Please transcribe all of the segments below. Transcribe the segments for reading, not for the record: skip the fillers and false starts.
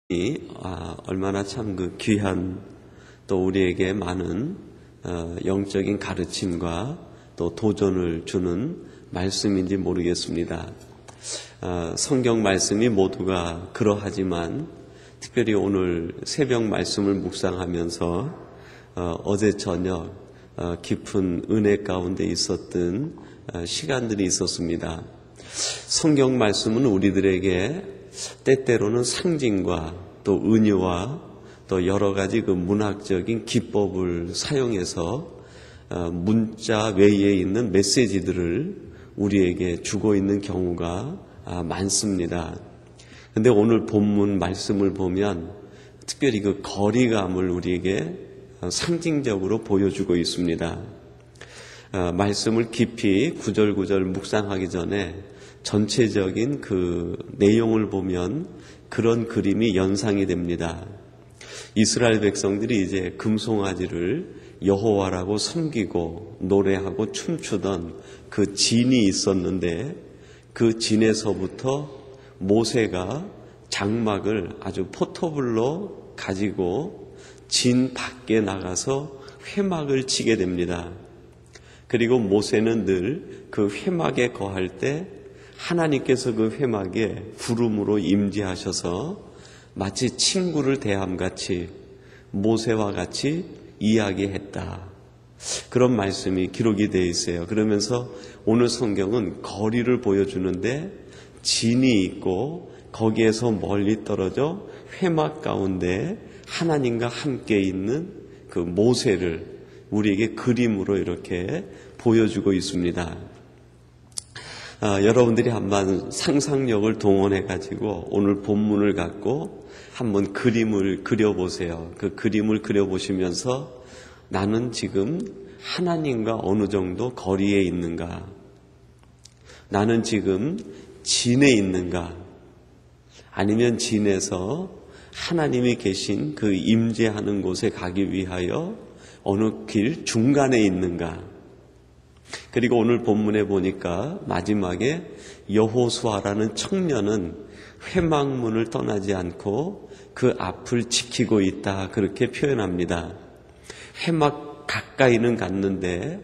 얼마나 참 그 귀한 또 우리에게 많은 영적인 가르침과 또 도전을 주는 말씀인지 모르겠습니다. 성경 말씀이 모두가 그러하지만 특별히 오늘 새벽 말씀을 묵상하면서 어제 저녁 깊은 은혜 가운데 있었던 시간들이 있었습니다. 성경 말씀은 우리들에게 때때로는 상징과 또 은유와 또 여러 가지 그 문학적인 기법을 사용해서 문자 외에 있는 메시지들을 우리에게 주고 있는 경우가 많습니다. 그런데 오늘 본문 말씀을 보면 특별히 그 거리감을 우리에게 상징적으로 보여주고 있습니다. 말씀을 깊이 구절구절 묵상하기 전에 전체적인 그 내용을 보면 그런 그림이 연상이 됩니다. 이스라엘 백성들이 이제 금송아지를 여호와라고 섬기고 노래하고 춤추던 그 진이 있었는데 그 진에서부터 모세가 장막을 아주 포터블로 가지고 진 밖에 나가서 회막을 치게 됩니다. 그리고 모세는 늘 그 회막에 거할 때 하나님께서 그 회막에 구름으로 임재하셔서 마치 친구를 대함같이 모세와 같이 이야기했다. 그런 말씀이 기록이 되어 있어요. 그러면서 오늘 성경은 거리를 보여주는데 진이 있고 거기에서 멀리 떨어져 회막 가운데 하나님과 함께 있는 그 모세를 우리에게 그림으로 이렇게 보여주고 있습니다. 여러분들이 한번 상상력을 동원해 가지고 오늘 본문을 갖고 한번 그림을 그려보세요. 그 그림을 그려보시면서 나는 지금 하나님과 어느 정도 거리에 있는가? 나는 지금 진에 있는가? 아니면 진에서 하나님이 계신 그 임재하는 곳에 가기 위하여 어느 길 중간에 있는가? 그리고 오늘 본문에 보니까 마지막에 여호수아라는 청년은 회막문을 떠나지 않고 그 앞을 지키고 있다, 그렇게 표현합니다. 회막 가까이는 갔는데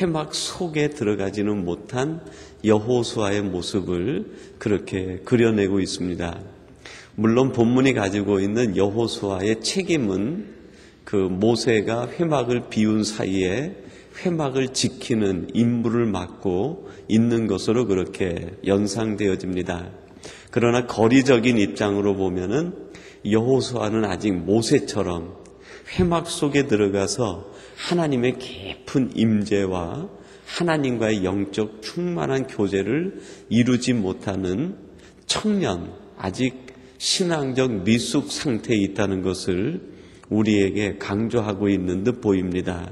회막 속에 들어가지는 못한 여호수아의 모습을 그렇게 그려내고 있습니다. 물론 본문이 가지고 있는 여호수아의 책임은 그 모세가 회막을 비운 사이에 회막을 지키는 임무를 맡고 있는 것으로 그렇게 연상되어집니다. 그러나 거리적인 입장으로 보면은 여호수아는 아직 모세처럼 회막 속에 들어가서 하나님의 깊은 임재와 하나님과의 영적 충만한 교제를 이루지 못하는 청년, 아직 신앙적 미숙 상태에 있다는 것을 우리에게 강조하고 있는 듯 보입니다.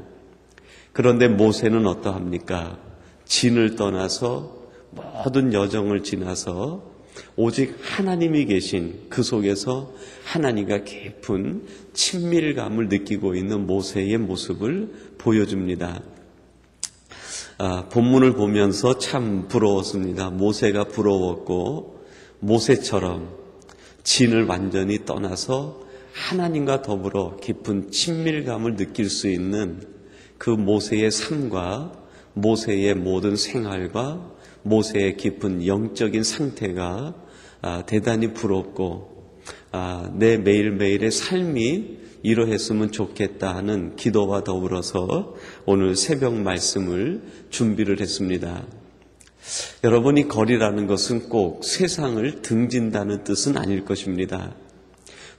그런데 모세는 어떠합니까? 진을 떠나서 모든 여정을 지나서 오직 하나님이 계신 그 속에서 하나님과 깊은 친밀감을 느끼고 있는 모세의 모습을 보여줍니다. 본문을 보면서 참 부러웠습니다. 모세가 부러웠고 모세처럼 진을 완전히 떠나서 하나님과 더불어 깊은 친밀감을 느낄 수 있는 그 모세의 삶과 모세의 모든 생활과 모세의 깊은 영적인 상태가 대단히 부럽고 내 매일매일의 삶이 이러했으면 좋겠다 하는 기도와 더불어서 오늘 새벽 말씀을 준비를 했습니다. 여러분이 거리라는 것은 꼭 세상을 등진다는 뜻은 아닐 것입니다.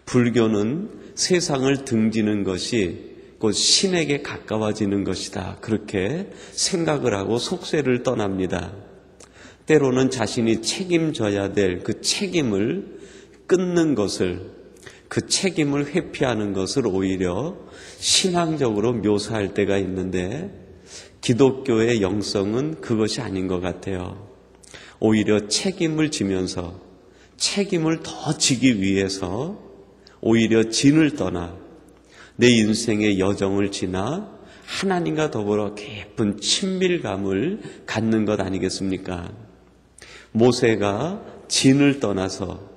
불교는 세상을 등지는 것이 곧 신에게 가까워지는 것이다, 그렇게 생각을 하고 속세를 떠납니다. 때로는 자신이 책임져야 될 그 책임을 끊는 것을, 그 책임을 회피하는 것을 오히려 신앙적으로 묘사할 때가 있는데 기독교의 영성은 그것이 아닌 것 같아요. 오히려 책임을 지면서 책임을 더 지기 위해서 오히려 진을 떠나 내 인생의 여정을 지나 하나님과 더불어 깊은 친밀감을 갖는 것 아니겠습니까? 모세가 진을 떠나서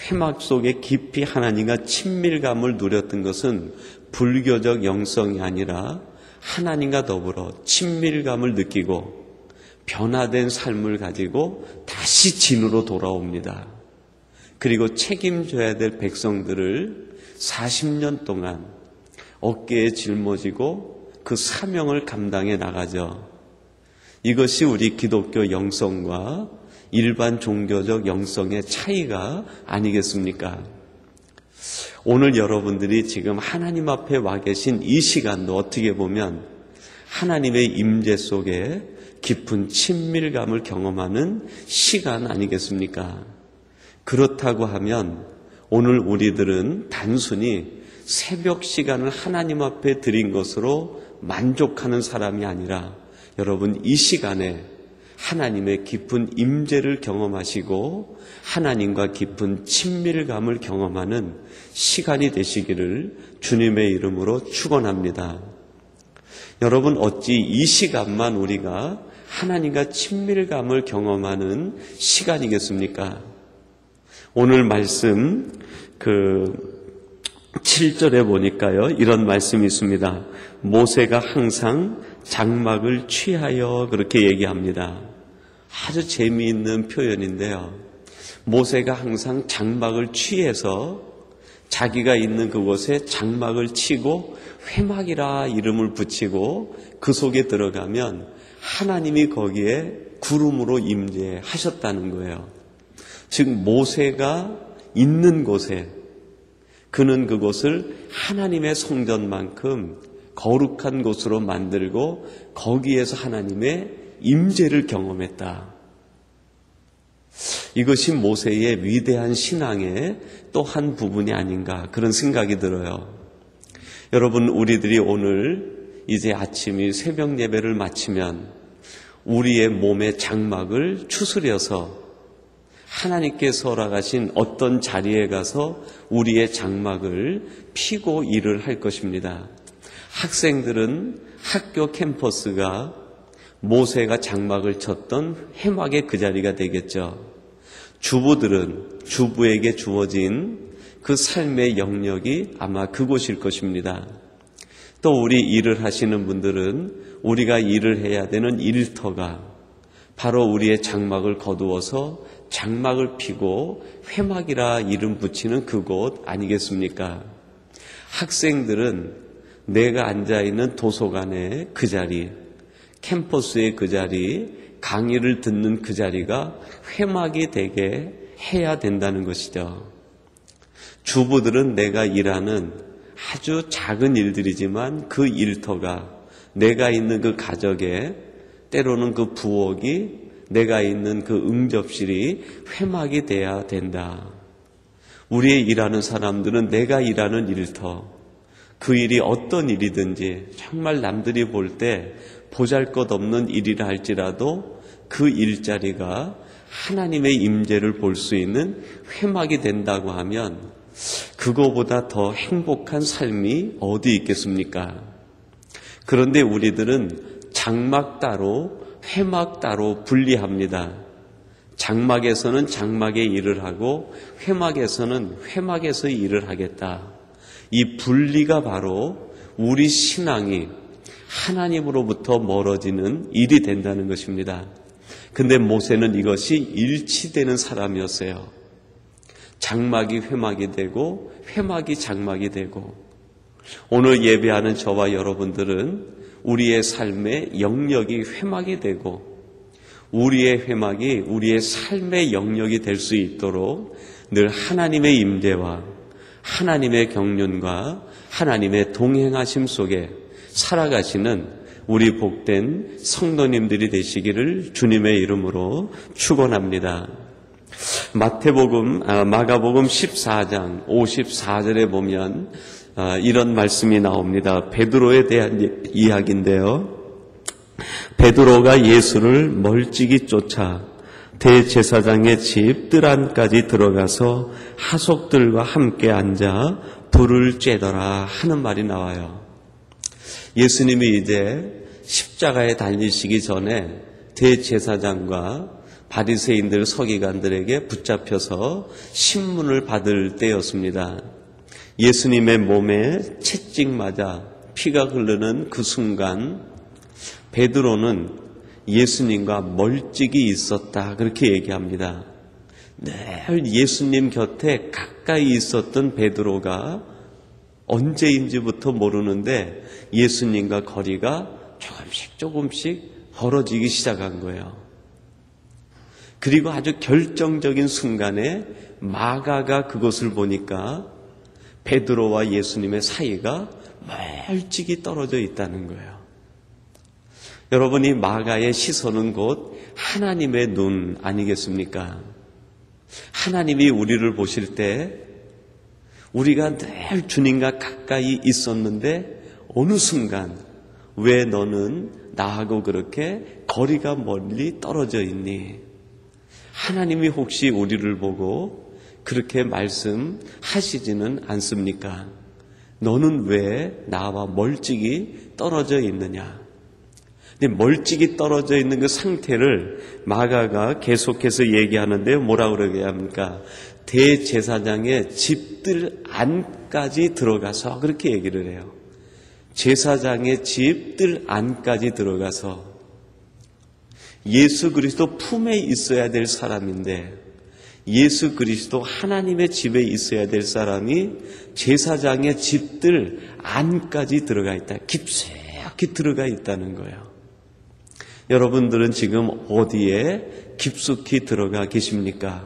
회막 속에 깊이 하나님과 친밀감을 누렸던 것은 불교적 영성이 아니라 하나님과 더불어 친밀감을 느끼고 변화된 삶을 가지고 다시 진으로 돌아옵니다. 그리고 책임져야 될 백성들을 40년 동안 어깨에 짊어지고 그 사명을 감당해 나가죠. 이것이 우리 기독교 영성과 일반 종교적 영성의 차이가 아니겠습니까? 오늘 여러분들이 지금 하나님 앞에 와 계신 이 시간도 어떻게 보면 하나님의 임재 속에 깊은 친밀감을 경험하는 시간 아니겠습니까? 그렇다고 하면 오늘 우리들은 단순히 새벽 시간을 하나님 앞에 드린 것으로 만족하는 사람이 아니라 여러분 이 시간에 하나님의 깊은 임재를 경험하시고 하나님과 깊은 친밀감을 경험하는 시간이 되시기를 주님의 이름으로 축원합니다. 여러분 어찌 이 시간만 우리가 하나님과 친밀감을 경험하는 시간이겠습니까? 오늘 말씀 7절에 보니까요 이런 말씀이 있습니다. 모세가 항상 장막을 취하여 그렇게 얘기합니다. 아주 재미있는 표현인데요. 모세가 항상 장막을 취해서 자기가 있는 그곳에 장막을 치고 회막이라 이름을 붙이고 그 속에 들어가면 하나님이 거기에 구름으로 임재하셨다는 거예요. 즉 모세가 있는 곳에 그는 그곳을 하나님의 성전만큼 거룩한 곳으로 만들고 거기에서 하나님의 임재를 경험했다. 이것이 모세의 위대한 신앙의 또 한 부분이 아닌가 그런 생각이 들어요. 여러분 우리들이 오늘 이제 아침이 새벽 예배를 마치면 우리의 몸의 장막을 추스려서 하나님께서 허락하신 어떤 자리에 가서 우리의 장막을 피고 일을 할 것입니다. 학생들은 학교 캠퍼스가 모세가 장막을 쳤던 회막의 그 자리가 되겠죠. 주부들은 주부에게 주어진 그 삶의 영역이 아마 그곳일 것입니다. 또 우리 일을 하시는 분들은 우리가 일을 해야 되는 일터가 바로 우리의 장막을 거두어서 장막을 피고 회막이라 이름 붙이는 그곳 아니겠습니까? 학생들은 내가 앉아있는 도서관의 그 자리, 캠퍼스의 그 자리, 강의를 듣는 그 자리가 회막이 되게 해야 된다는 것이죠. 주부들은 내가 일하는 아주 작은 일들이지만 그 일터가 내가 있는 그 가정에 때로는 그 부엌이 내가 있는 그 응접실이 회막이 돼야 된다. 우리의 일하는 사람들은 내가 일하는 일터, 그 일이 어떤 일이든지 정말 남들이 볼 때 보잘것없는 일이라 할지라도 그 일자리가 하나님의 임재를 볼 수 있는 회막이 된다고 하면 그거보다 더 행복한 삶이 어디 있겠습니까? 그런데 우리들은 장막 따로 회막 따로 분리합니다. 장막에서는 장막의 일을 하고 회막에서는 회막에서 일을 하겠다. 이 분리가 바로 우리 신앙이 하나님으로부터 멀어지는 일이 된다는 것입니다. 근데 모세는 이것이 일치되는 사람이었어요. 장막이 회막이 되고 회막이 장막이 되고 오늘 예배하는 저와 여러분들은 우리의 삶의 영역이 회막이 되고 우리의 회막이 우리의 삶의 영역이 될 수 있도록 늘 하나님의 임재와 하나님의 경륜과 하나님의 동행하심 속에 살아가시는 우리 복된 성도님들이 되시기를 주님의 이름으로 축원합니다. 마가복음 14장 54절에 보면 이런 말씀이 나옵니다. 베드로에 대한 이야기인데요. 베드로가 예수를 멀찍이 쫓아 대제사장의 집 뜰 안까지 들어가서 하속들과 함께 앉아 불을 쬐더라 하는 말이 나와요. 예수님이 이제 십자가에 달리시기 전에 대제사장과 바리새인들 서기관들에게 붙잡혀서 신문을 받을 때였습니다. 예수님의 몸에 채찍 맞아 피가 흐르는 그 순간 베드로는 예수님과 멀찍이 있었다 그렇게 얘기합니다. 늘 예수님 곁에 가까이 있었던 베드로가 언제인지부터 모르는데 예수님과 거리가 조금씩 벌어지기 시작한 거예요. 그리고 아주 결정적인 순간에 마가가 그것을 보니까 베드로와 예수님의 사이가 멀찍이 떨어져 있다는 거예요. 여러분, 이 마가의 시선은 곧 하나님의 눈 아니겠습니까? 하나님이 우리를 보실 때 우리가 늘 주님과 가까이 있었는데 어느 순간 왜 너는 나하고 그렇게 거리가 멀리 떨어져 있니? 하나님이 혹시 우리를 보고 그렇게 말씀하시지는 않습니까? 너는 왜 나와 멀찍이 떨어져 있느냐? 근데 멀찍이 떨어져 있는 그 상태를 마가가 계속해서 얘기하는데요. 뭐라 그러게 합니까? 대제사장의 집들 안까지 들어가서 그렇게 얘기를 해요. 제사장의 집들 안까지 들어가서 예수 그리스도 품에 있어야 될 사람인데 예수 그리스도 하나님의 집에 있어야 될 사람이 제사장의 집들 안까지 들어가 있다. 깊숙이 들어가 있다는 거예요. 여러분들은 지금 어디에 깊숙이 들어가 계십니까?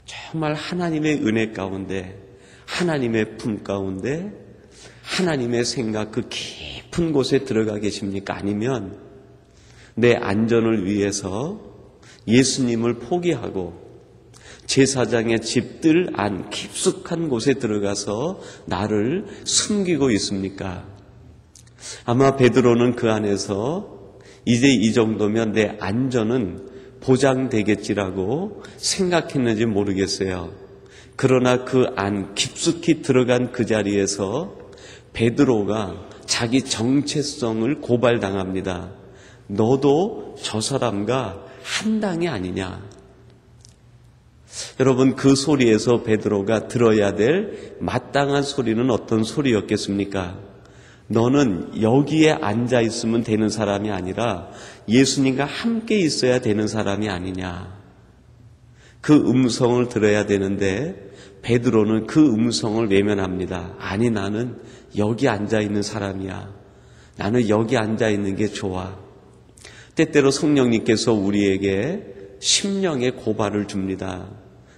정말 하나님의 은혜 가운데, 하나님의 품 가운데, 하나님의 생각 그 깊은 곳에 들어가 계십니까? 아니면 내 안전을 위해서 예수님을 포기하고 제사장의 집들 안 깊숙한 곳에 들어가서 나를 숨기고 있습니까? 아마 베드로는 그 안에서 이제 이 정도면 내 안전은 보장되겠지라고 생각했는지 모르겠어요. 그러나 그 안 깊숙이 들어간 그 자리에서 베드로가 자기 정체성을 고발당합니다. 너도 저 사람과 한 당이 아니냐? 여러분, 그 소리에서 베드로가 들어야 될 마땅한 소리는 어떤 소리였겠습니까? 너는 여기에 앉아 있으면 되는 사람이 아니라 예수님과 함께 있어야 되는 사람이 아니냐. 그 음성을 들어야 되는데 베드로는 그 음성을 외면합니다. 아니, 나는 여기 앉아 있는 사람이야. 나는 여기 앉아 있는 게 좋아. 때때로 성령님께서 우리에게 심령의 고발을 줍니다.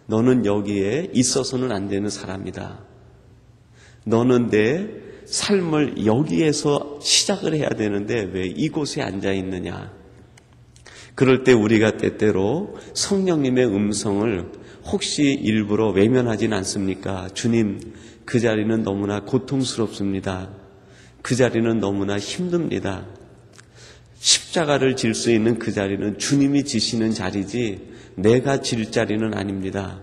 너는 여기에 있어서는 안 되는 사람이다. 너는 내 삶을 여기에서 시작을 해야 되는데 왜 이곳에 앉아 있느냐. 그럴 때 우리가 때때로 성령님의 음성을 혹시 일부러 외면하진 않습니까? 주님, 그 자리는 너무나 고통스럽습니다. 그 자리는 너무나 힘듭니다. 십자가를 질 수 있는 그 자리는 주님이 지시는 자리지 내가 질 자리는 아닙니다.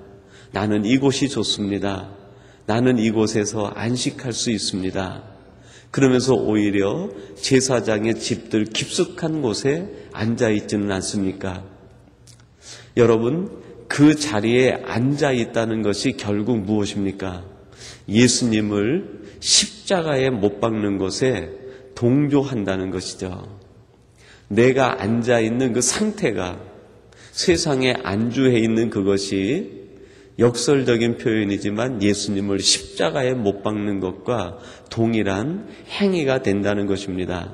나는 이곳이 좋습니다. 나는 이곳에서 안식할 수 있습니다. 그러면서 오히려 제사장의 집들 깊숙한 곳에 앉아 있지는 않습니까? 여러분, 그 자리에 앉아 있다는 것이 결국 무엇입니까? 예수님을 십자가에 못 박는 것에 동조한다는 것이죠. 내가 앉아 있는 그 상태가 세상에 안주해 있는 그것이 역설적인 표현이지만 예수님을 십자가에 못 박는 것과 동일한 행위가 된다는 것입니다.